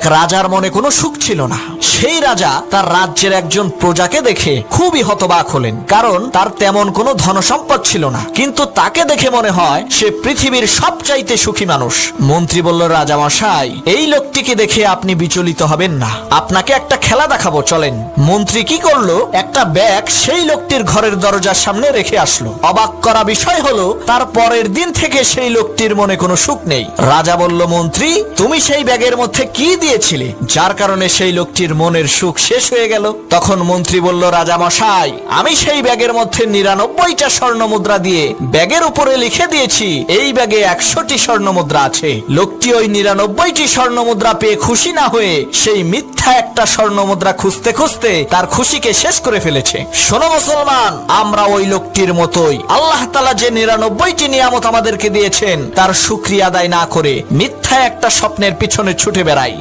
এক রাজার মনে কোনো সুখ ছিল না। সেই রাজা তার রাজ্যের একজন প্রজাকে দেখে খুবই হতবাক হলেন, কারণ তার তেমন কোনো ধনসম্পদ ছিল না, কিন্তু তাকে দেখে মনে হয় সে পৃথিবীর সবচাইতে সুখী মানুষ। মন্ত্রী বলল, রাজামশাই, এই লোকটিকে দেখে আপনি বিচলিত হবেন না, আপনাকে একটা খেলা দেখাবো, চলেন। মন্ত্রী কি করলো, একটা ব্যাগ সেই লোকটির ঘরের দরজার সামনে রেখে আসলো। অবাক করা বিষয় হলো, তার পরের দিন থেকে সেই লোকটির মনে কোনো সুখ নেই। রাজা বলল, মন্ত্রী, তুমি সেই ব্যাগের মধ্যে কি দিয়েছিলে যার কারণে সেই লোকটির মনের সুখ শেষ হয়ে গেল? তখন মন্ত্রী বলল, রাজামশাই, আমি সেই ব্যাগের মধ্যে 99টা স্বর্ণ মুদ্রা দিয়ে ব্যাগের উপরে লিখে দিয়েছি এই ব্যাগে 100টি স্বর্ণ মুদ্রা আছে। লোকটি ওই 99টি স্বর্ণ মুদ্রা পেয়ে খুশি না হয়ে সেই মিথ্যা একটা স্বর্ণ মুদ্রা খুঁজতে খুঁজতে তার খুশিকে শেষ করে ফেলেছে। শোনো মুসলমান, আমরা ওই লোকটির মতোই আল্লাহ তাআলা যে 99টি নিয়ামত আমাদেরকে দিয়েছেন তার শুকরিয়া আদায় না করে মিথ্যা একটা স্বপ্নের পিছনে ছুটে বেড়াই।